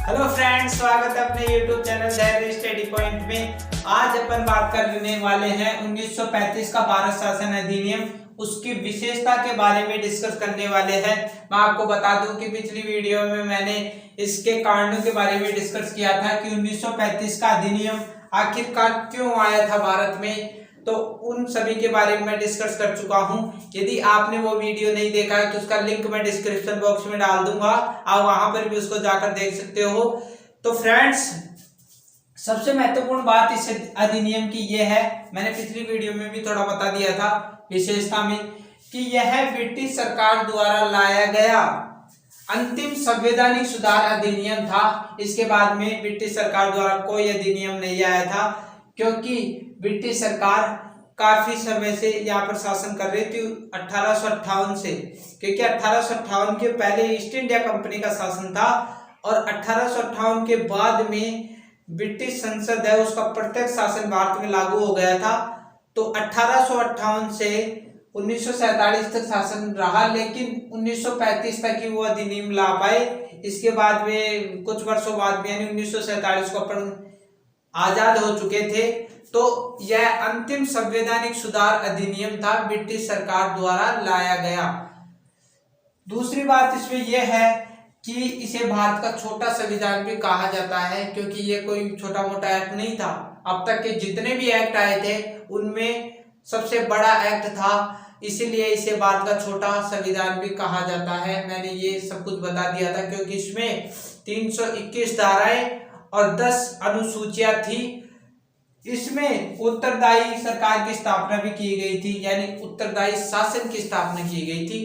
Hello friends, स्वागत है अपने YouTube चैनल धैर्य स्टडी पॉइंट में। आज अपन बात करने वाले हैं 1935 का भारत शासन अधिनियम, उसकी विशेषता के बारे में डिस्कस करने वाले हैं। मैं आपको बता दूं कि पिछली वीडियो में मैंने इसके कारणों के बारे में डिस्कस किया था कि 1935 का अधिनियम आखिरकार क्यों आया था भारत में, तो उन सभी के बारे में मैं डिस्कस कर चुका हूं। यदि आपने वो वीडियो नहीं देखा है तो उसका लिंक मैं डिस्क्रिप्शन बॉक्स में डाल दूंगा, आप वहां पर भी उसको जाकर देख सकते हो। तो फ्रेंड्स, सबसे महत्वपूर्ण बात इस अधिनियम की यह है, मैंने पिछली वीडियो में भी थोड़ा बता दिया था विशेषता में, कि यह ब्रिटिश सरकार द्वारा लाया गया अंतिम संवैधानिक सुधार अधिनियम था। इसके बाद में ब्रिटिश सरकार द्वारा कोई अधिनियम नहीं आया था, क्योंकि ब्रिटिश सरकार काफी समय से यहाँ पर शासन कर रही थी 1858 से, क्योंकि 1858 के पहले ईस्ट इंडिया कंपनी का शासन था और 1858 के बाद में ब्रिटिश संसद है उसका प्रत्यक्ष शासन भारत में लागू हो गया था। तो 1858 से 1947 तक शासन रहा, लेकिन 1935 तक ही वो अधिनियम ला पाए। इसके बाद में कुछ वर्षों बाद में यानी 1947 को अपन आजाद हो चुके थे। तो यह अंतिम संवैधानिक सुधार अधिनियम था, ब्रिटिश सरकार द्वारा लाया गया। दूसरी बात इसमें यह है कि इसे भारत का छोटा संविधान भी कहा जाता है, क्योंकि ये कोई छोटा मोटा एक्ट नहीं था। अब तक के जितने भी एक्ट आए थे उनमें सबसे बड़ा एक्ट था, इसीलिए इसे भारत का छोटा संविधान भी कहा जाता है। मैंने ये सब कुछ बता दिया था, क्योंकि इसमें 321 धाराएं और 10 अनुसूचियां थी। इसमें उत्तरदायी सरकार की स्थापना भी की गई थी, यानी उत्तरदायी शासन की स्थापना की गई थी।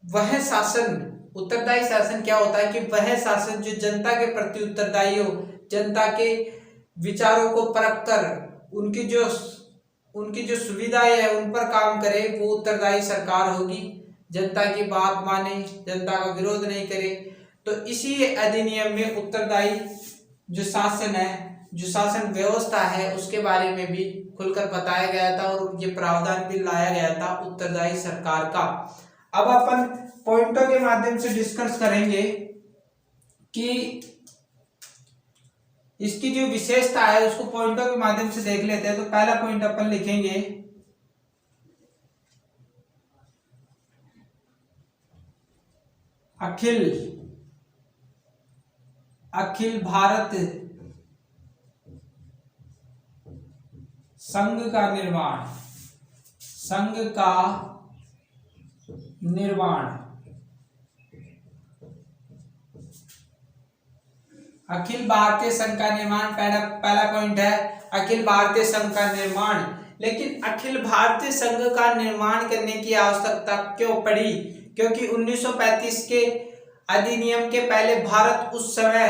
वह शासन, उत्तरदायी शासन क्या होता है कि वह शासन जो जनता के प्रति उत्तरदायी हो, जनता के विचारों को परख कर उनकी जो सुविधाएं है उन पर काम करे, वो उत्तरदायी सरकार होगी। जनता की बात माने, जनता का विरोध नहीं करे। तो इसी अधिनियम में उत्तरदायी जो शासन है, जो शासन व्यवस्था है, उसके बारे में भी खुलकर बताया गया था और ये प्रावधान भी लाया गया था उत्तरदायी सरकार का। अब अपन पॉइंटों के माध्यम से डिस्कस करेंगे कि इसकी जो विशेषता है उसको पॉइंटों के माध्यम से देख लेते हैं। तो पहला पॉइंट अपन लिखेंगे अखिल भारत संघ का निर्माण। अखिल भारतीय संघ का निर्माण पहला पॉइंट है, अखिल भारतीय संघ का निर्माण। लेकिन अखिल भारतीय संघ का निर्माण करने की आवश्यकता क्यों पड़ी? क्योंकि 1935 के अधिनियम के पहले भारत उस समय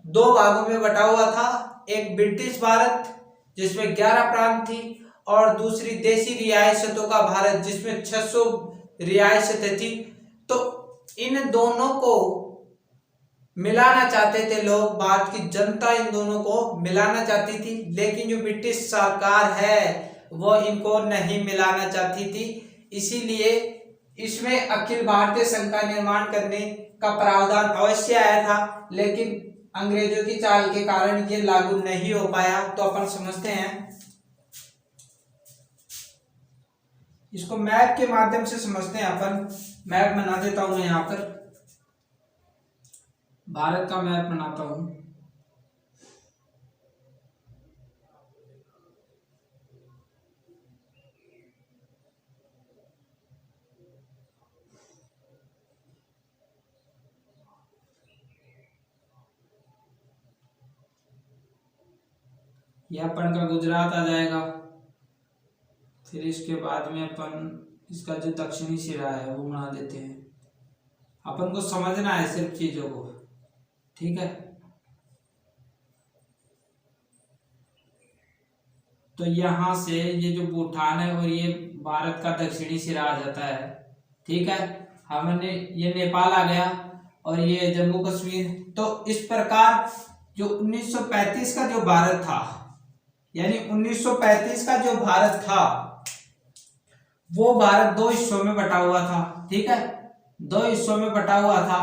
दो भागों में बटा हुआ था। एक ब्रिटिश भारत जिसमें 11 प्रांत थी, और दूसरी देशी रियासतों का भारत जिसमें 600 रियासतें थी। तो इन दोनों को मिलाना चाहते थे लोग, भारत की जनता इन दोनों को मिलाना चाहती थी, लेकिन जो ब्रिटिश सरकार है वो इनको नहीं मिलाना चाहती थी। इसीलिए इसमें अखिल भारतीय संघ का निर्माण करने का प्रावधान अवश्य आया था, लेकिन अंग्रेजों की चाल के कारण ये लागू नहीं हो पाया। तो अपन समझते हैं, इसको मैप के माध्यम से समझते हैं। अपन मैप बना देता हूं मैं, यहां पर भारत का मैप बनाता हूं। यह अपन का गुजरात आ जाएगा। फिर इसके बाद में अपन इसका जो दक्षिणी सिरा है वो बना देते हैं। अपन को समझना है सिर्फ चीजों को, ठीक है। तो यहां से ये जो भूटान है और ये भारत का दक्षिणी सिरा आ जाता है, ठीक है। हमने ये नेपाल आ गया और ये जम्मू कश्मीर। तो इस प्रकार जो 1935 का जो भारत था, यानी 1935 का जो भारत था वो भारत दो हिस्सों में बटा हुआ था, ठीक है। दो हिस्सों में बटा हुआ था।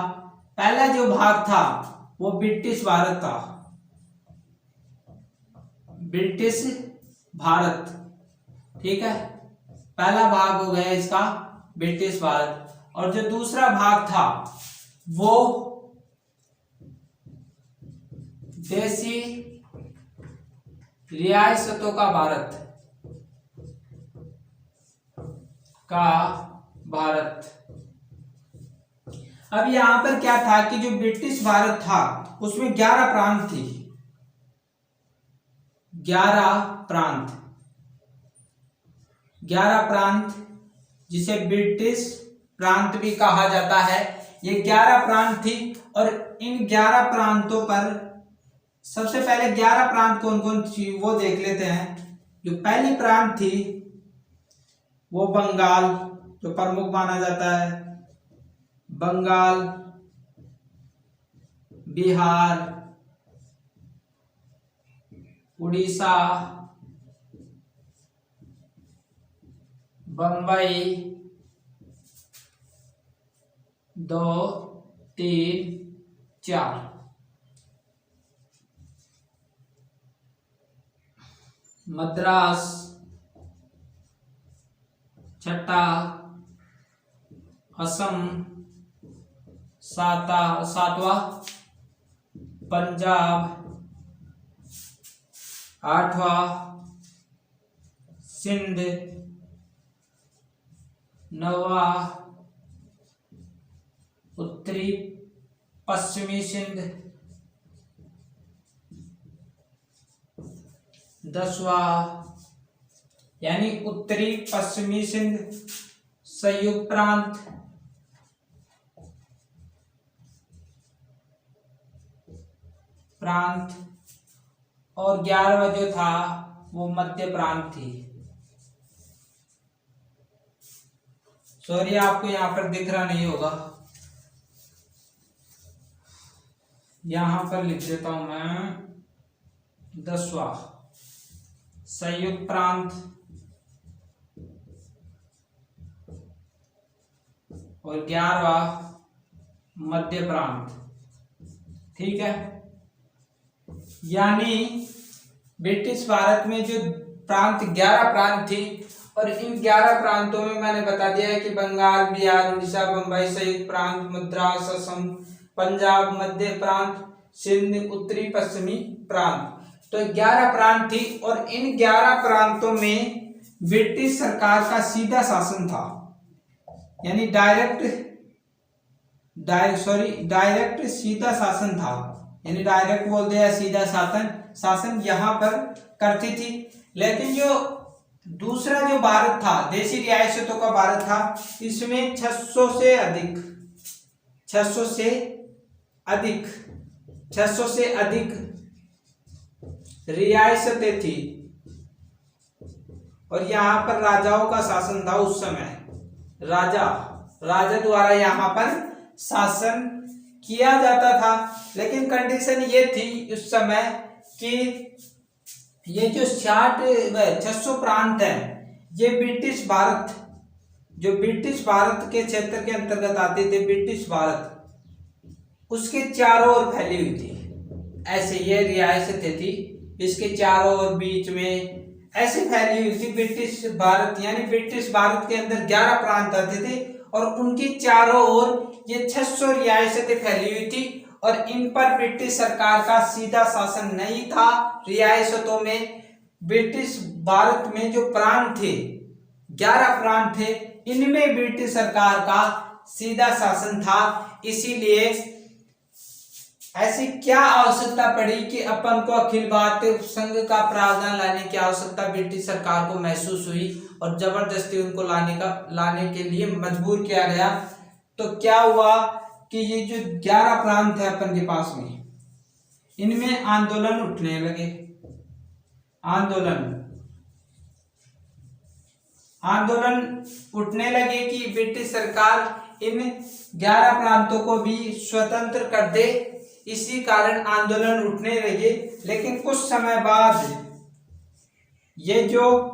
पहला जो भाग था वो ब्रिटिश भारत था, ब्रिटिश भारत। ठीक है, पहला भाग हो गया इसका ब्रिटिश भारत, और जो दूसरा भाग था वो देसी रियासतों का भारत अब यहां पर क्या था कि जो ब्रिटिश भारत था उसमें 11 प्रांत थी, 11 प्रांत जिसे ब्रिटिश प्रांत भी कहा जाता है। ये 11 प्रांत थी, और इन 11 प्रांतों पर सबसे पहले 11 प्रांत कौन कौन थी वो देख लेते हैं। जो पहली प्रांत थी वो बंगाल, जो प्रमुख माना जाता है, बंगाल, बिहार, उड़ीसा, बंबई, 2, 3, 4, मद्रास, छठा, असम, सातवां, पंजाब, 8वां, सिंध, 9वां, उत्तरी पश्चिमी सिंध, 10वां यानी उत्तरी पश्चिमी सिंध संयुक्त प्रांत, और 11वां जो था वो मध्य प्रांत थी। सॉरी, आपको यहां पर दिख रहा नहीं होगा, यहां पर लिख देता हूं मैं। 10वां संयुक्त प्रांत और 11वां मध्य प्रांत। ठीक है, यानी ब्रिटिश भारत में जो प्रांत 11 प्रांत थी, और इन 11 प्रांतों में मैंने बता दिया है कि बंगाल, बिहार, उड़ीसा, बंबई संयुक्त प्रांत, मद्रास, असम, पंजाब मध्य प्रांत, सिंध उत्तरी पश्चिमी प्रांत। तो 11 प्रांत थी, और इन 11 प्रांतों में ब्रिटिश सरकार का सीधा शासन था, यानी डायरेक्ट सीधा शासन था, यानी डायरेक्ट बोलते हैं सीधा शासन यहाँ पर करती थी। लेकिन जो दूसरा जो भारत था, देशी रियासतों का भारत था, इसमें 600 से अधिक रियासतें थी, और यहाँ पर राजाओं का शासन था। उस समय राजा द्वारा यहाँ पर शासन किया जाता था। लेकिन कंडीशन ये थी उस समय कि ये जो 600 प्रांत है, ये ब्रिटिश भारत के क्षेत्र के अंतर्गत आते थे। ब्रिटिश भारत उसके चारों ओर फैली हुई थी, ऐसे ये रियासतें थी, इसके चारों ओर बीच में ऐसे फैली हुई थी ब्रिटिश भारत। यानी ब्रिटिश भारत के अंदर 11 प्रांत आते थे, और उनकी चारों ओर ये 600 रियासतें फैली हुई थी, और इन पर ब्रिटिश सरकार का सीधा शासन नहीं था। रियासतों में ब्रिटिश भारत में जो प्रांत थे, 11 प्रांत थे, इनमें ब्रिटिश सरकार का सीधा शासन था। इसीलिए ऐसी क्या आवश्यकता पड़ी कि अपन को अखिल भारतीय संघ का प्रावधान लाने की आवश्यकता ब्रिटिश सरकार को महसूस हुई, और जबरदस्ती उनको लाने के लिए मजबूर किया गया। तो क्या हुआ कि ये जो 11 प्रांत है अपन के पास में, इनमें आंदोलन उठने लगे। आंदोलन उठने लगे कि ब्रिटिश सरकार इन 11 प्रांतों को भी स्वतंत्र कर दे। इसी कारण आंदोलन उठने लगे। लेकिन कुछ समय बाद ये जो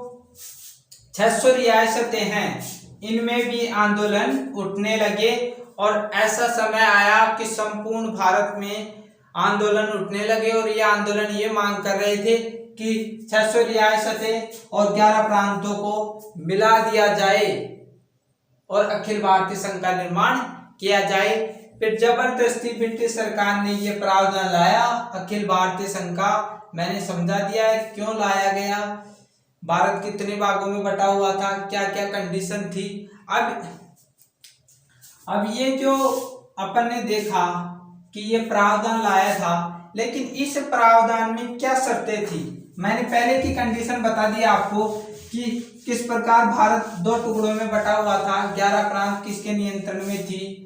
600 रियासतें हैं, इनमें भी आंदोलन उठने लगे, और ऐसा समय आया कि संपूर्ण भारत में आंदोलन उठने लगे और ये आंदोलन ये मांग कर रहे थे कि 600 रियासतें और 11 प्रांतों को मिला दिया जाए और अखिल भारतीय संघ का निर्माण किया जाए। फिर जबरदस्ती ब्रिटिश सरकार ने ये प्रावधान लाया अखिल भारतीय संघ का। मैंने समझा दिया है क्यों लाया गया, भारत कितने भागों में बटा हुआ था, क्या क्या कंडीशन थी। अब ये जो अपन ने देखा कि ये प्रावधान लाया था, लेकिन इस प्रावधान में क्या शर्तें थी। मैंने पहले की कंडीशन बता दी आपको कि किस प्रकार भारत 2 टुकड़ों में बटा हुआ था, 11 प्रांत किसके नियंत्रण में थी,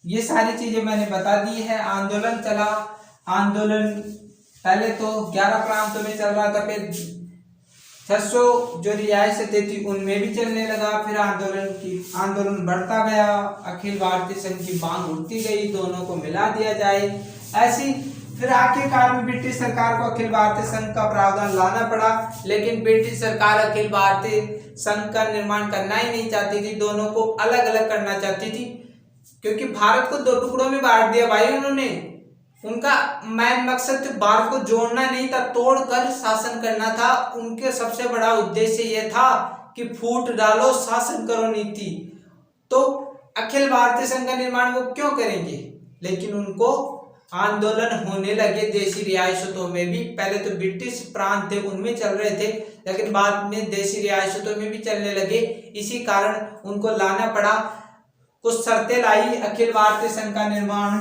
ये सारी चीजें मैंने बता दी है। आंदोलन चला, आंदोलन पहले तो 11 प्रांतों में चल रहा था, फिर 600 जो रियासतें थी उनमें भी चलने लगा। फिर आंदोलन बढ़ता गया, अखिल भारतीय संघ की मांग उठती गई, दोनों को मिला दिया जाए। ऐसी फिर आखिरकार में ब्रिटिश सरकार को अखिल भारतीय संघ का प्रावधान लाना पड़ा, लेकिन ब्रिटिश सरकार अखिल भारतीय संघ का निर्माण करना ही नहीं चाहती थी, दोनों को अलग अलग करना चाहती थी, क्योंकि भारत को 2 टुकड़ों में बांट दिया भाई उन्होंने। उनका मेन मकसद भारत को जोड़ना नहीं था, तोड़कर शासन करना था। उनके सबसे बड़ा उद्देश्य यह था कि फूट डालो, शासन करो नीति। तो अखिल भारतीय संघ का निर्माण वो क्यों करेंगे, लेकिन उनको आंदोलन होने लगे देशी रियासतों में भी। पहले तो ब्रिटिश प्रांत थे उनमें चल रहे थे, लेकिन बाद में देशी रियासतों में भी चलने लगे। इसी कारण उनको लाना पड़ा, कुछ शर्तें लाई। अखिल भारतीय संघ का निर्माण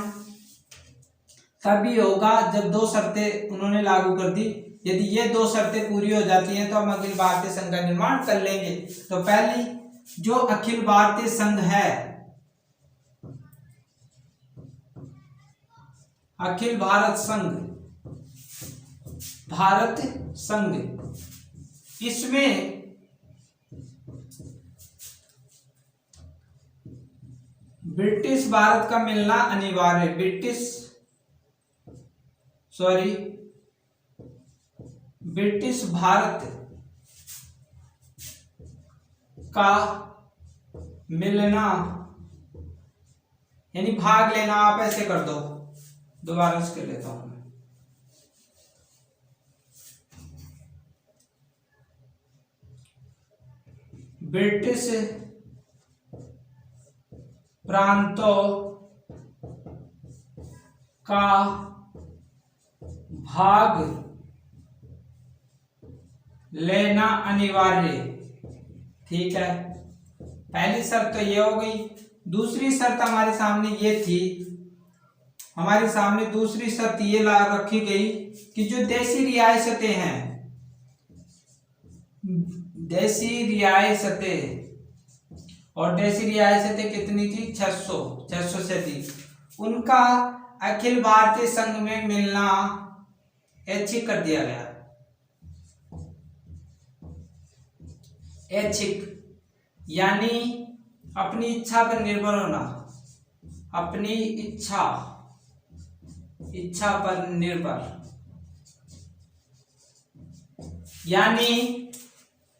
तभी होगा जब 2 शर्तें उन्होंने लागू कर दी। यदि ये 2 शर्तें पूरी हो जाती हैं तो हम अखिल भारतीय संघ का निर्माण कर लेंगे। तो पहली जो अखिल भारतीय संघ है, अखिल भारत संघ, इसमें ब्रिटिश भारत का मिलना अनिवार्य, ब्रिटिश भारत का मिलना यानी भाग लेना। आप ऐसे कर दो, दोबारा इसके लेता हूं मैं। ब्रिटिश प्रांतों का भाग लेना अनिवार्य। ठीक है, पहली शर्त तो ये हो गई। दूसरी शर्त हमारे सामने ये थी, हमारे सामने दूसरी शर्त ये ला रखी गई कि जो देशी रियासतें हैं, देशी रियासतें कितनी थी, 600 से थी, उनका अखिल भारतीय संघ में मिलना ऐच्छिक कर दिया गया। ऐच्छिक यानी अपनी इच्छा पर निर्भर होना, अपनी इच्छा पर निर्भर, यानी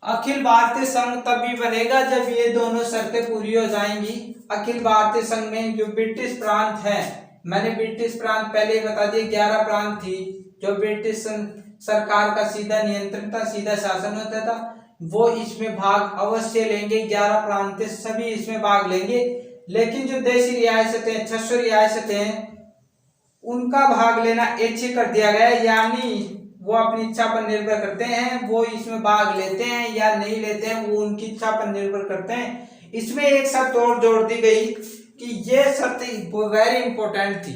अखिल भारतीय संघ तभी बनेगा जब ये दोनों शर्तें पूरी हो जाएंगी। अखिल भारतीय संघ में जो ब्रिटिश प्रांत है, मैंने ब्रिटिश प्रांत पहले ही बता दिए, 11 प्रांत थी जो ब्रिटिश सरकार का सीधा नियंत्रण था, सीधा शासन होता था, वो इसमें भाग अवश्य लेंगे। 11 प्रांत सभी इसमें भाग लेंगे। लेकिन जो देशी रियासतें 600 रियासतें हैं, उनका भाग लेना ऐच्छिक कर दिया गया, यानी वो अपनी इच्छा पर निर्भर करते हैं, वो इसमें भाग लेते हैं या नहीं लेते हैं, वो उनकी इच्छा पर निर्भर करते हैं। इसमें एक शर्त और जोड़ दी गई कि ये शर्त वेरी इंपॉर्टेंट थी,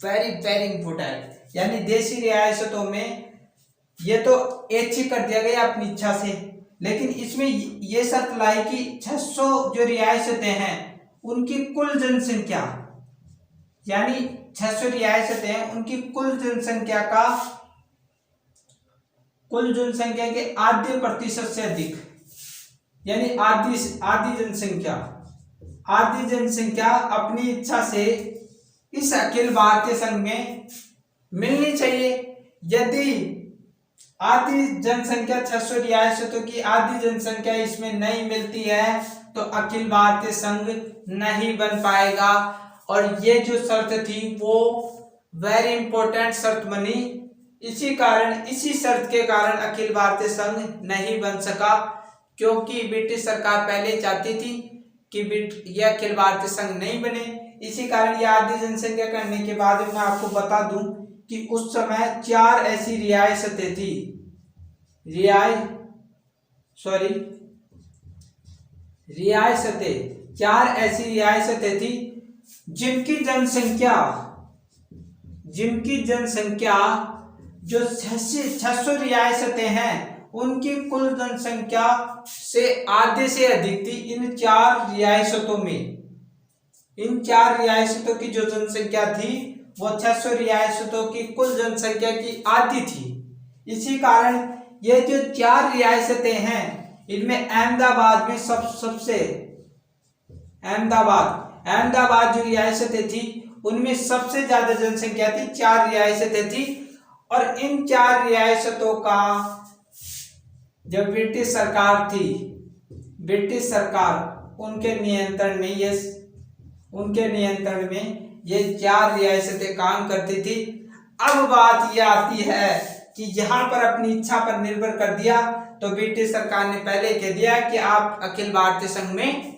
वेरी इंपॉर्टेंट, यानी देशी रियासतों में ये तो ऐच्छिक कर दिया गया अपनी इच्छा से, लेकिन इसमें ये शर्त लाई कि 600 जो रियासतें हैं उनकी कुल जनसंख्या, यानी 600 रियासतें हैं उनकी कुल जनसंख्या के आधे प्रतिशत से अधिक, यानी आधी जनसंख्या अपनी इच्छा से इस अखिल भारतीय संघ में मिलनी चाहिए। यदि आधी जनसंख्या 600 रियासतों की आधी जनसंख्या इसमें नहीं मिलती है तो अखिल भारतीय संघ नहीं बन पाएगा। और ये जो शर्त थी वो वेरी इंपॉर्टेंट शर्त बनी। इसी शर्त के कारण अखिल भारतीय संघ नहीं बन सका, क्योंकि ब्रिटिश सरकार पहले चाहती थी कि यह अखिल भारतीय संघ नहीं बने। इसी कारण यह आधी जनसंख्या करने के बाद मैं आपको बता दूं कि उस समय 4 ऐसी रियासतें थी, रियासतें 4 ऐसी रियासतें थी जिनकी जनसंख्या जो 600 रियासतें हैं उनकी कुल जनसंख्या से आधे से अधिक थी। इन 4 रियासतों की जो जनसंख्या थी वो 600 रियासतों की कुल जनसंख्या की आधी थी। इसी कारण ये जो 4 रियासतें हैं इनमें अहमदाबाद में अहमदाबाद जो रियासतें थी उनमें सबसे ज्यादा जनसंख्या थी, 4 रियासतें थी। और इन 4 रियासतों का जब ब्रिटिश सरकार उनके नियंत्रण में ये 4 रियासतें काम करती थी। अब बात यह आती है कि यहाँ पर अपनी इच्छा पर निर्भर कर दिया, तो ब्रिटिश सरकार ने पहले कह दिया कि आप अखिल भारतीय संघ में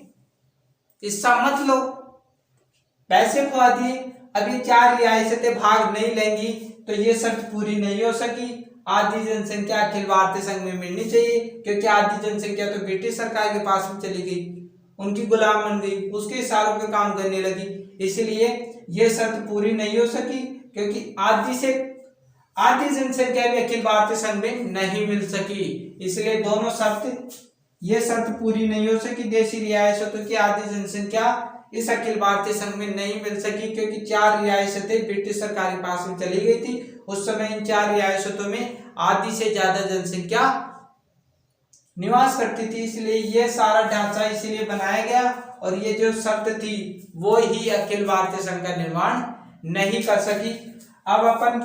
हिस्सा मत लो, पैसे खुआ दिए। अभी 4 रियासतें भाग नहीं लेंगी तो ये शर्त पूरी नहीं हो सकी। आधी जनसंख्या अखिल भारतीय संघ में मिलनी चाहिए, क्योंकि आधी जनसंख्या तो ब्रिटिश सरकार के पास में चली गई, उनकी गुलाम बन गई, उसके इशारों पे काम करने लगी। इसलिए ये शर्त पूरी नहीं हो सकी, क्योंकि आधी जनसंख्या भी अखिल भारतीय संघ में नहीं मिल सकी। इसलिए दोनों ये शर्त पूरी नहीं हो सकी। देशी रियासतों की आधी जनसंख्या इस अखिल भारतीय संघ में नहीं मिल सकी, क्योंकि 4 रियासतें ब्रिटिश सरकार के पास में चली गई थी। उस समय इन 4 रियासतों में आधी से ज्यादा जनसंख्या निवास करती थी। इसलिए ये सारा ढांचा इसलिए बनाया गया, और ये जो शर्त थी वो ही अखिल भारतीय संघ का निर्माण नहीं कर सकी। अब अपन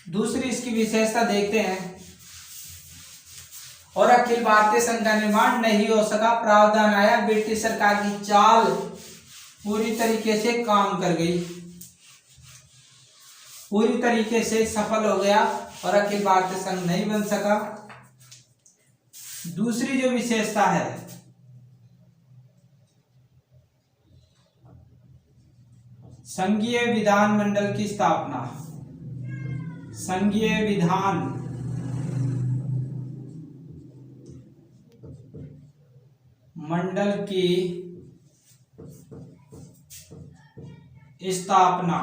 दूसरी इसकी विशेषता देखते हैं। और अखिल भारतीय संघ का निर्माण नहीं हो सका, प्रावधान आया, ब्रिटिश सरकार की चाल पूरी तरीके से काम कर गई, पूरी तरीके से सफल हो गया और अखिल भारतीय संघ नहीं बन सका। दूसरी जो विशेषता है, संघीय विधानमंडल की स्थापना। संघीय विधान मंडल की स्थापना।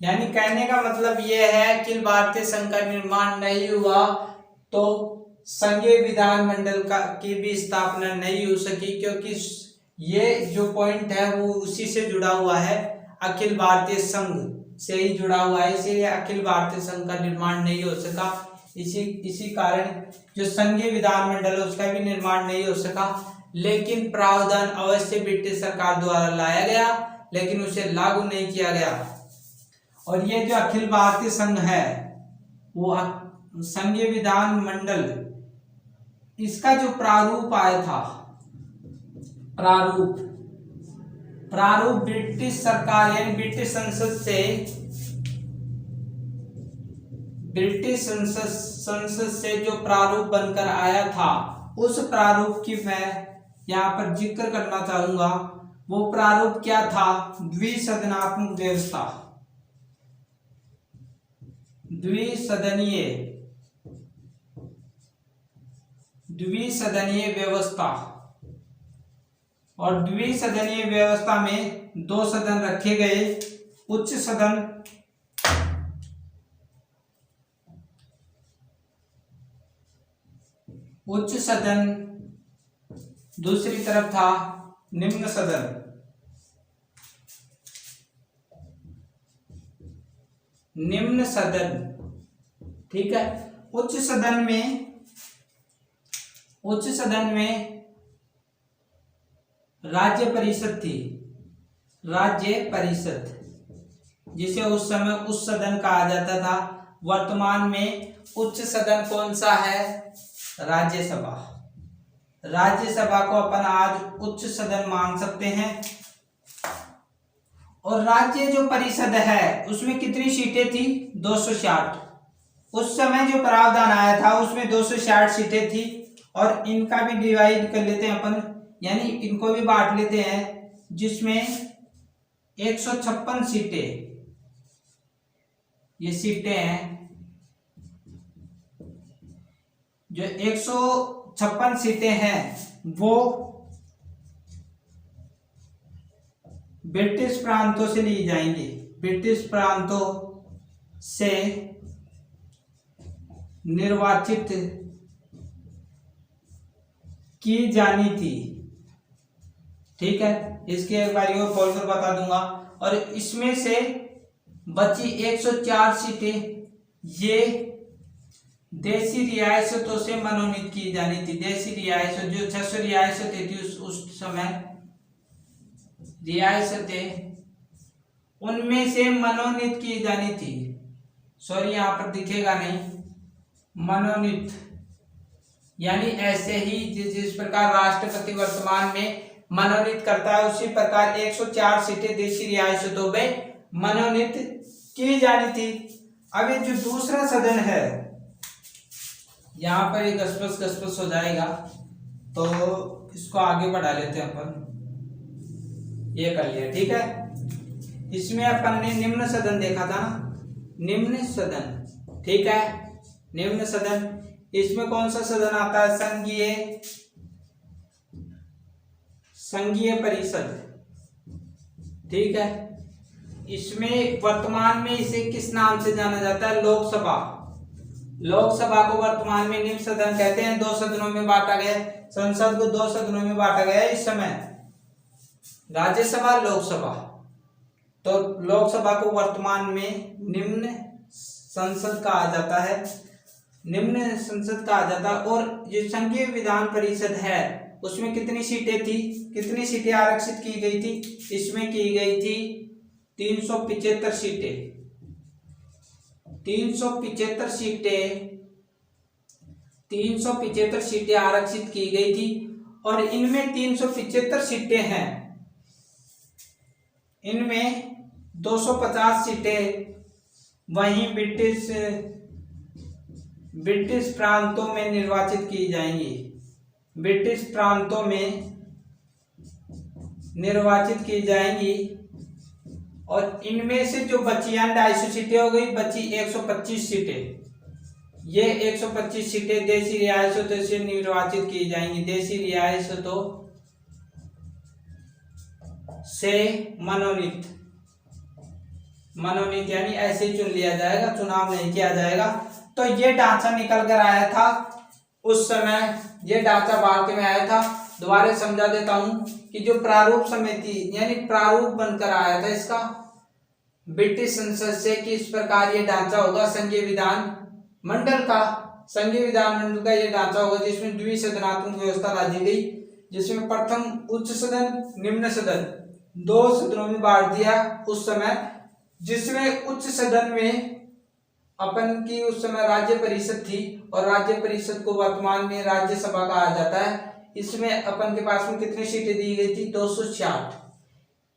यानी कहने का मतलब यह है अखिल भारतीय संघ का निर्माण नहीं हुआ तो संघीय विधानमंडल की भी स्थापना नहीं हो सकी, क्योंकि ये जो पॉइंट है वो उसी से जुड़ा हुआ है, अखिल भारतीय संघ से ही जुड़ा हुआ है। इसीलिए अखिल भारतीय संघ का निर्माण नहीं हो सका। इसी कारण जो संघीय विधानमंडल है उसका भी निर्माण नहीं हो सका। लेकिन प्रावधान अवश्य ब्रिटिश सरकार द्वारा लाया गया, लेकिन उसे लागू नहीं किया गया। और ये जो अखिल भारतीय संघ है वो संघीय विधानमंडल, इसका जो प्रारूप आया था, प्रारूप ब्रिटिश सरकार यानी ब्रिटिश संसद से जो प्रारूप बनकर आया था, उस प्रारूप की मैं यहाँ पर जिक्र करना चाहूंगा। वो प्रारूप क्या था? द्विसदनात्मक व्यवस्था, द्विसदनीय व्यवस्था। और द्विसदनीय व्यवस्था में 2 सदन रखे गए, उच्च सदन, दूसरी तरफ था निम्न सदन। ठीक है। उच्च सदन में राज्य परिषद थी, जिसे उस समय उच्च सदन कहा जाता था। वर्तमान में उच्च सदन कौन सा है? राज्यसभा। राज्यसभा को अपन आज उच्च सदन मान सकते हैं। और राज्य जो परिषद है उसमें कितनी सीटें थी? 260। उस समय जो प्रावधान आया था उसमें 260 सीटें थी। और इनका भी डिवाइड कर लेते हैं अपन, यानी इनको भी बांट लेते हैं, जिसमें 156 सीटें, ये सीटें हैं जो 156 सीटें हैं वो ब्रिटिश प्रांतों से ली जाएंगी, ब्रिटिश प्रांतों से निर्वाचित की जानी थी। ठीक है, इसकी एक बार और खोलकर बता दूंगा। और इसमें से बची 104 सीटें ये देशी रियासतों से मनोनीत की जानी थी। देशी रियासत जो 600 रियासतें थी उस समय रियासतें, उनमें से मनोनीत की जानी थी। सॉरी यहाँ पर दिखेगा नहीं, मनोनीत, यानी ऐसे ही जिस प्रकार राष्ट्रपति वर्तमान में मनोनीत करता है उसी प्रकार 104 सीटें देशी रियासतों में मनोनीत की जानी थी। अब ये जो दूसरा सदन है यहाँ पर एक घसपस हो जाएगा, तो इसको आगे बढ़ा लेते हैं अपन। ये कर लिया, ठीक है। इसमें अपन ने निम्न सदन देखा था ना, निम्न सदन, ठीक है। निम्न सदन, इसमें कौन सा सदन आता है? संघीय परिषद, ठीक है। इसमें वर्तमान में इसे किस नाम से जाना जाता है? लोकसभा। लोकसभा को वर्तमान में निम्न सदन कहते हैं। 2 सदनों में बांटा गया, संसद को 2 सदनों में बांटा गया है इस समय, राज्यसभा, लोकसभा। तो लोकसभा को वर्तमान में निम्न संसद कहा जाता है, निम्न संसद कहा जाता है। और जो संघीय विधान परिषद है उसमें कितनी सीटें थी, कितनी सीटें आरक्षित की गई थी? इसमें की गई थी 375 सीटें, 375 सीटें, 375 सीटें आरक्षित की गई थी। और इनमें 375 सीटें हैं, इनमें 250 सीटें वहीं ब्रिटिश प्रांतों में निर्वाचित की जाएंगी, ब्रिटिश प्रांतों में निर्वाचित की जाएंगी। और इनमें से जो बची 250 सीटें हो गई, बची 125 सीटें, ये 125 सीटें देशी रियासतों से निर्वाचित की जाएंगी, देशी रियासतों से मनोनीत, मनोनीत यानी ऐसे ही चुन लिया जाएगा, चुनाव नहीं किया जाएगा। तो ये ढांचा निकल कर आया था उस समय, ये ढांचा भारत में आया था। दोबारा समझा देता हूं कि जो प्रारूप समिति यानी प्रारूप बनकर आया था इसका ब्रिटिश संसद से कि इस प्रकार ये ढांचा होगा संघीय विधान मंडल का, संघीय विधान मंडल का ये ढांचा होगा जिसमें द्विसदनात्मक व्यवस्था लाई गई, जिसमें प्रथम उच्च सदन, निम्न सदन 2 सदनों में बांट दिया उस समय। जिसमें उच्च सदन में अपन की उस समय राज्य परिषद थी और राज्य परिषद को वर्तमान में राज्यसभा कहा जाता है। इसमें अपन के पास में कितनी सीटें दी गई थी? 260।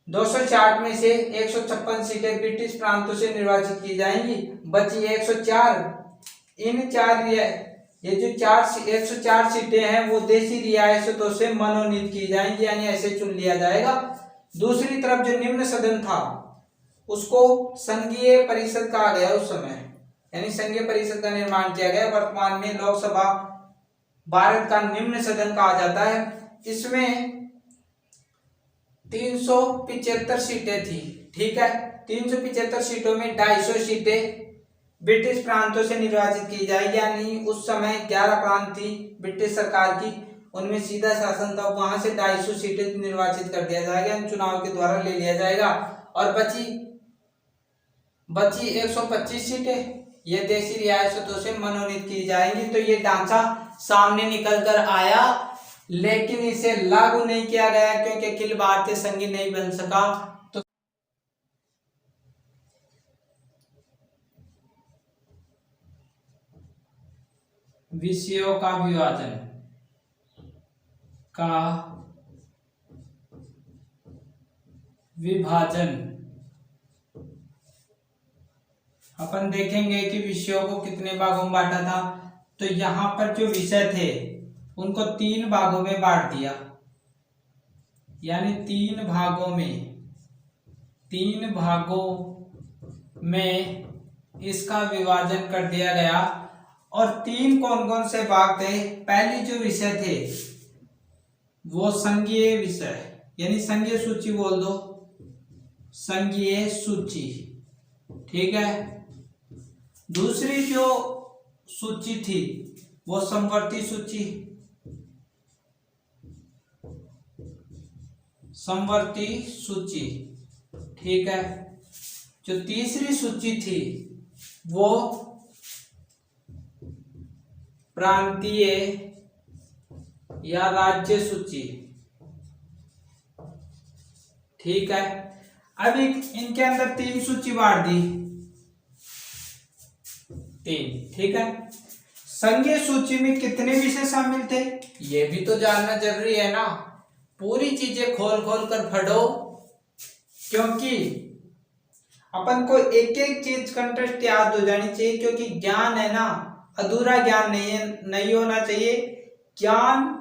260 में से 156 सीटें ब्रिटिश प्रांतों से निर्वाचित की जाएंगी, बची 104। इन 4 ये जो 104 सीटें हैं वो देशी रियासतों से मनोनीत की जाएंगी, यानी ऐसे चुन लिया जाएगा। दूसरी तरफ जो निम्न सदन था उसको संघीय परिषद कहा गया उस समय, यानी संघीय परिषद का निर्माण किया गया। वर्तमान में लोकसभा भारत का निम्न सदन कहा जाता है। इसमें 375 सीटें थी, ठीक है। 375 सीटों में 250 सीटें ब्रिटिश प्रांतों से निर्वाचित की जाएगी, यानी उस समय 11 प्रांत थी ब्रिटिश सरकार की, उनमें सीधा शासन था, वहां से 250 सीटें निर्वाचित कर दिया जाएगा, चुनाव के द्वारा ले लिया जाएगा। और बची 125 सीटें ये देशी रियासतों से मनोनीत की जाएंगी। तो ये ढांचा सामने निकल कर आया, लेकिन इसे लागू नहीं किया गया क्योंकि अखिल भारतीय संघ नहीं बन सका। तो विषयों का विभाजन, का विभाजन। अपन देखेंगे कि विषयों को कितने भागों में बांटा था। तो यहां पर जो विषय थे उनको 3 भागों में बांट दिया, यानी 3 भागों में इसका विभाजन कर दिया गया। और 3 कौन कौन से भाग थे? पहली जो विषय थे वो संघीय विषय, यानी संघीय सूची बोल दो, संघीय सूची, ठीक है। दूसरी जो सूची थी वो समवर्ती सूची, समवर्ती सूची, ठीक है। जो तीसरी सूची थी वो प्रांतीय या राज्य सूची, ठीक है। अब इनके अंदर 3 सूची बांट दी, 3, ठीक है। संघीय सूची में कितने विषय शामिल थे ये भी तो जानना जरूरी है ना। पूरी चीजें खोल खोल कर पढ़ो, क्योंकि अपन को एक एक चीज कंटेस्ट याद हो जानी चाहिए, क्योंकि ज्ञान है ना, अधूरा ज्ञान नहीं होना चाहिए। ज्ञान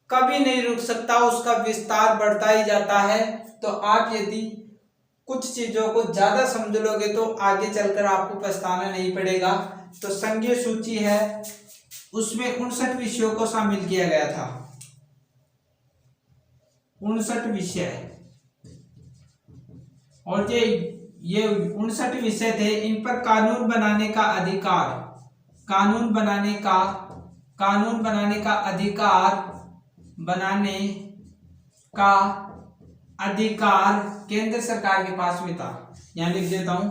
कभी नहीं रुक सकता, उसका विस्तार बढ़ता ही जाता है। तो आप यदि कुछ चीजों को ज्यादा समझ लोगे तो आगे चलकर आपको पछताना नहीं पड़ेगा। तो संघीय सूची है, उसमें 59 विषयों को शामिल किया गया था, 59 विषय। और ये 59 विषय थे, इन पर कानून बनाने का अधिकार, कानून बनाने का अधिकार केंद्र सरकार के पास में था। यहां लिख देता हूं,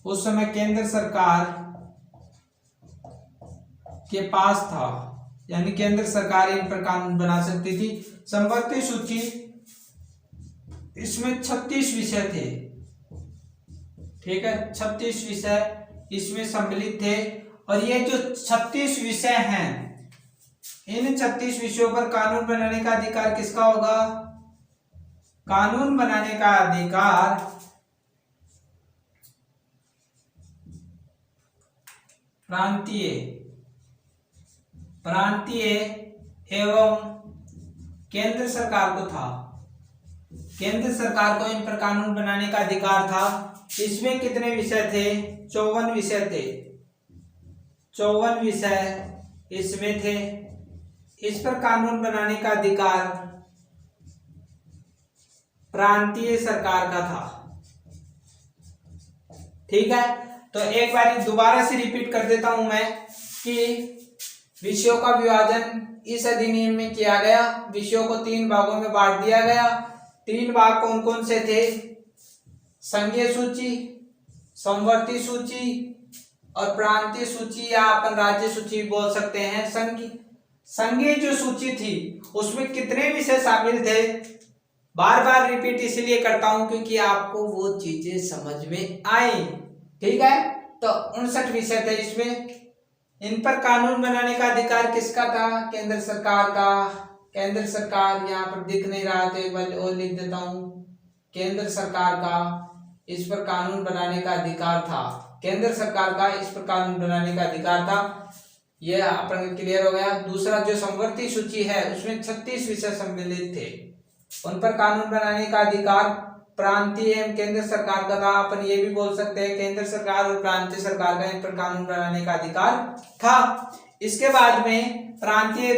उस समय केंद्र सरकार के पास था, यानी केंद्र सरकार इन पर कानून बना सकती थी। समवर्ती सूची, इसमें 36 विषय थे, ठीक है, 36 विषय इसमें सम्मिलित थे। और ये जो 36 विषय हैं, इन 36 विषयों पर कानून बनाने का अधिकार किसका होगा? कानून बनाने का अधिकार प्रांतीय एवं केंद्र सरकार को था। केंद्र सरकार को इन पर कानून बनाने का अधिकार था। इसमें कितने विषय थे? 54 विषय थे, 54 विषय इसमें थे। इस पर कानून बनाने का अधिकार प्रांतीय सरकार का था, ठीक है। तो एक बार दोबारा से रिपीट कर देता हूं मैं कि विषयों का विभाजन इस अधिनियम में किया गया। विषयों को 3 भागों में बांट दिया गया। 3 भाग कौन कौन से थे? संघीय सूची, समवर्ती सूची और प्रांतीय सूची, या अपन राज्य सूची बोल सकते हैं। संघीय जो सूची थी उसमें कितने विषय शामिल थे? बार बार रिपीट इसलिए करता हूं क्योंकि आपको वो चीजें समझ में आए, ठीक है। तो 59 विषय थे इसमें। इन पर कानून बनाने का अधिकार किसका था? केंद्र सरकार का। केंद्र सरकार, यहाँ पर दिख नहीं रहा तो एक बार और लिख देता हूं, केंद्र सरकार का इस पर कानून बनाने का अधिकार था। केंद्र सरकार का इस पर कानून बनाने का अधिकार था। यह अपन क्लियर हो गया। दूसरा जो समवर्ती सूची है उसमें 36 विषय सम्मिलित थे, उन पर कानून बनाने का अधिकार प्रांतीय एवं केंद्र सरकार का था। अपन ये भी बोल सकते हैं केंद्र सरकार और प्रांतीय सरकार का इन पर कानून बनाने का अधिकार था। इसके बाद में प्रांतीय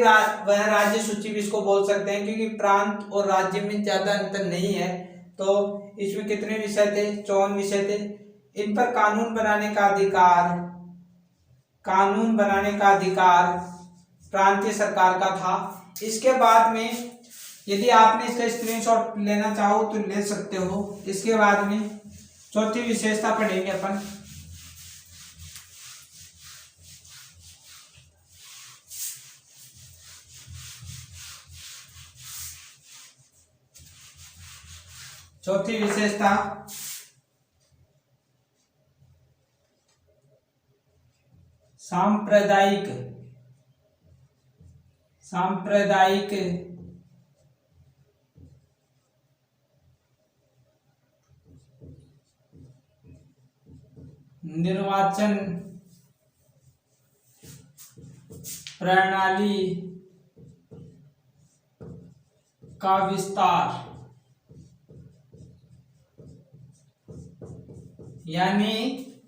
वह राज्य सूची भी इसको बोल सकते हैं, क्योंकि प्रांत और राज्य में ज्यादा अंतर नहीं है। तो इसमें कितने विषय थे? 54 विषय थे। इन पर कानून बनाने का अधिकार प्रांतीय सरकार का था। इसके बाद में यदि आपने इसका स्क्रीनशॉट लेना चाहो तो ले सकते हो। इसके बाद में चौथी विशेषता पढ़ेंगे अपन। चौथी विशेषता सांप्रदायिक निर्वाचन प्रणाली का विस्तार, यानी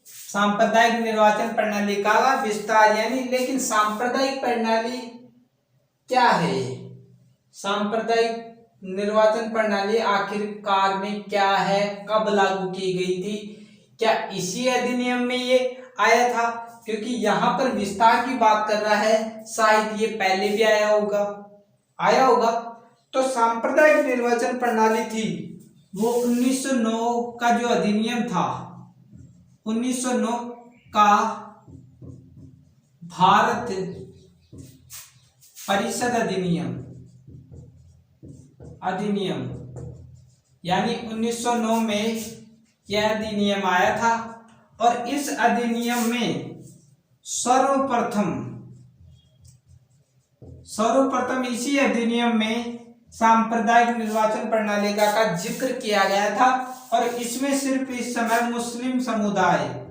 सांप्रदायिक निर्वाचन प्रणाली का विस्तार, यानी लेकिन सांप्रदायिक प्रणाली क्या है? सांप्रदायिक निर्वाचन प्रणाली आखिरकार में क्या है, कब लागू की गई थी? क्या इसी अधिनियम में ये आया था? क्योंकि यहाँ पर विस्तार की बात कर रहा है, शायद ये पहले भी आया होगा। तो सांप्रदायिक निर्वाचन प्रणाली थी वो 1909 का जो अधिनियम था, 1909 का भारत परिषद अधिनियम, यानी 1909 में यह अधिनियम आया था। और इस अधिनियम में सर्वप्रथम इसी अधिनियम में सांप्रदायिक निर्वाचन प्रणाली का जिक्र किया गया था। और इसमें सिर्फ इस समय मुस्लिम समुदाय,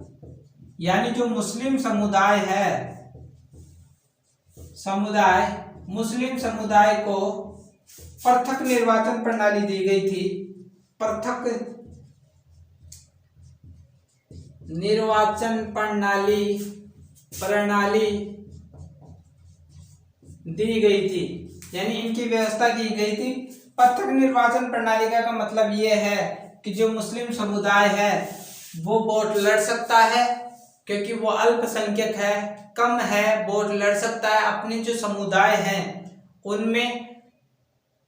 यानी जो मुस्लिम समुदाय है, मुस्लिम समुदाय को पृथक निर्वाचन प्रणाली दी गई थी, पृथक निर्वाचन प्रणाली दी गई थी, यानी इनकी व्यवस्था की गई थी। पृथक निर्वाचन प्रणाली का मतलब यह है कि जो मुस्लिम समुदाय है वो वोट लड़ सकता है, क्योंकि वो अल्पसंख्यक है, कम है, वोट लड़ सकता है। अपने जो समुदाय हैं उनमें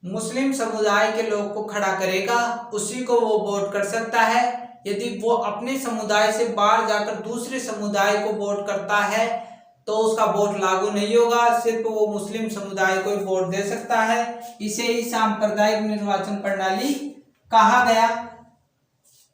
मुस्लिम समुदाय के लोग को खड़ा करेगा, उसी को वो वोट कर सकता है। यदि वो अपने समुदाय से बाहर जाकर दूसरे समुदाय को वोट करता है तो उसका वोट लागू नहीं होगा, सिर्फ वो मुस्लिम समुदाय को ही वोट दे सकता है। इसे ही सांप्रदायिक निर्वाचन प्रणाली कहा गया।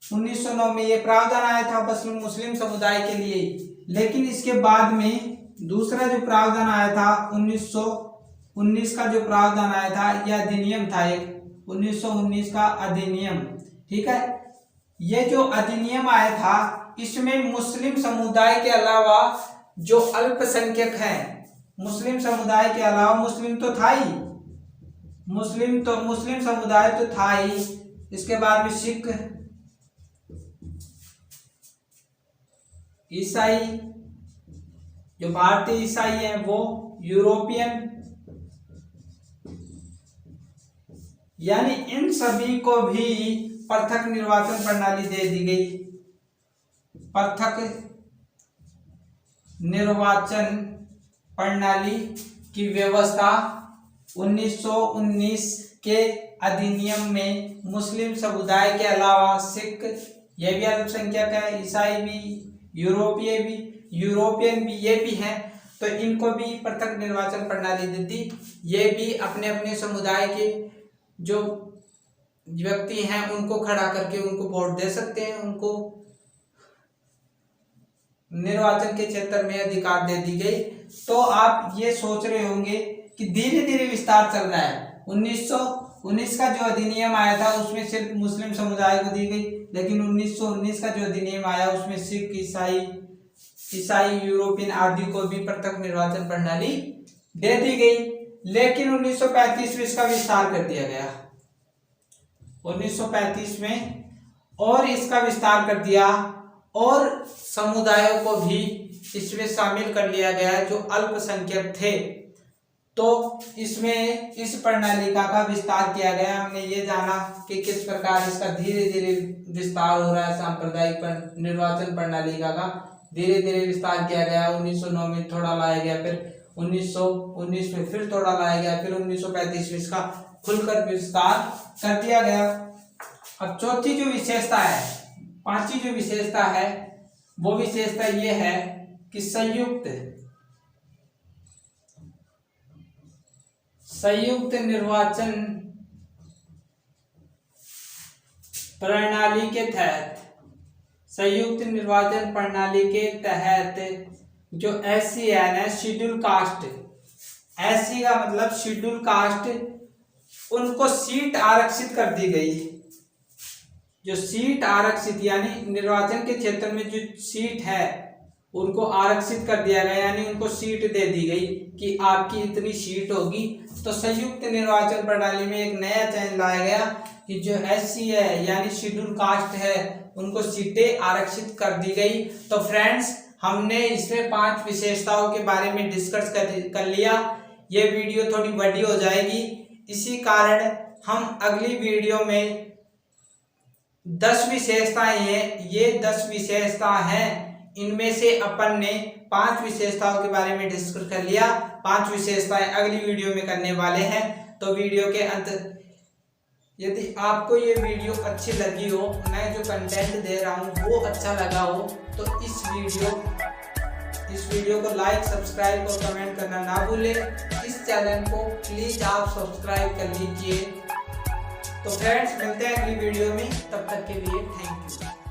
1909 में ये प्रावधान आया था बस मुस्लिम समुदाय के लिए। लेकिन इसके बाद में दूसरा जो प्रावधान आया था, 1919 का जो प्रावधान आया था, यह अधिनियम था एक, 1919 का अधिनियम, ठीक है। ये जो अधिनियम आया था इसमें मुस्लिम समुदाय के अलावा जो अल्पसंख्यक हैं, मुस्लिम समुदाय के अलावा, मुस्लिम तो था ही, मुस्लिम समुदाय तो था ही, इसके बाद में सिख, ईसाई, जो भारतीय ईसाई हैं, वो यूरोपियन, यानी इन सभी को भी पृथक निर्वाचन प्रणाली दे दी गई। पृथक निर्वाचन प्रणाली की व्यवस्था 1919 के अधिनियम में मुस्लिम समुदाय के अलावा सिख, ये भी अल्पसंख्यक है, ईसाई भी, यूरोपियन भी, ये भी हैं, तो इनको भी पृथक निर्वाचन प्रणाली दी थी। ये भी अपने अपने समुदाय के जो व्यक्ति हैं उनको खड़ा करके उनको वोट दे सकते हैं, उनको निर्वाचन के क्षेत्र में अधिकार दे दी गई। तो आप ये सोच रहे होंगे कि धीरे धीरे विस्तार चल रहा है। 1919 का जो अधिनियम आया था उसमें सिर्फ मुस्लिम समुदाय को दी गई, लेकिन 1919 का जो अधिनियम आया उसमें सिख, ईसाई, यूरोपियन आदि को भी पृथक निर्वाचन प्रणाली दे दी गई। लेकिन 1935 में इसका विस्तार कर दिया गया, 1935 में और इसका विस्तार कर दिया और समुदायों को भी इसमें शामिल कर लिया गया जो अल्पसंख्यक थे। तो इसमें इस प्रणाली का विस्तार किया गया। हमने ये जाना कि किस प्रकार इसका धीरे धीरे विस्तार हो रहा है। सांप्रदायिक निर्वाचन प्रणाली का धीरे धीरे विस्तार किया गया। 1909 में थोड़ा लाया गया, फिर 1919 में फिर थोड़ा लाया गया, फिर 1935 में इसका खुलकर विस्तार कर दिया गया। अब चौथी जो विशेषता है, पांचवी जो विशेषता है, वो विशेषता ये है कि संयुक्त निर्वाचन प्रणाली के तहत, संयुक्त निर्वाचन प्रणाली के तहत जो SCN है, शेड्यूल कास्ट, एससी का मतलब शेड्यूल कास्ट, उनको सीट आरक्षित कर दी गई। जो सीट आरक्षित यानी निर्वाचन के क्षेत्र में जो सीट है उनको आरक्षित कर दिया गया, यानी उनको सीट दे दी गई कि आपकी इतनी सीट होगी। तो संयुक्त निर्वाचन प्रणाली में एक नया चेंज लाया गया कि जो एससी है यानी शेड्यूल कास्ट है उनको सीटें आरक्षित कर दी गई। तो फ्रेंड्स, हमने इसमें 5 विशेषताओं के बारे में डिस्कस कर लिया। ये वीडियो थोड़ी बड़ी हो जाएगी, इसी कारण हम अगली वीडियो में 10 विशेषताएं हैं, ये 10 विशेषता हैं, इनमें से अपन ने 5 विशेषताओं के बारे में डिस्कस कर लिया। 5 विशेषताएं अगली वीडियो में करने वाले हैं। तो वीडियो के अंत, यदि आपको ये वीडियो अच्छी लगी हो, मैं जो कंटेंट दे रहा हूँ वो अच्छा लगा हो, तो इस वीडियो को लाइक, सब्सक्राइब और कमेंट करना ना भूलें। इस चैनल को प्लीज़ आप सब्सक्राइब कर लीजिए। तो फ्रेंड्स, मिलते हैं अगली वीडियो में, तब तक के लिए थैंक यू।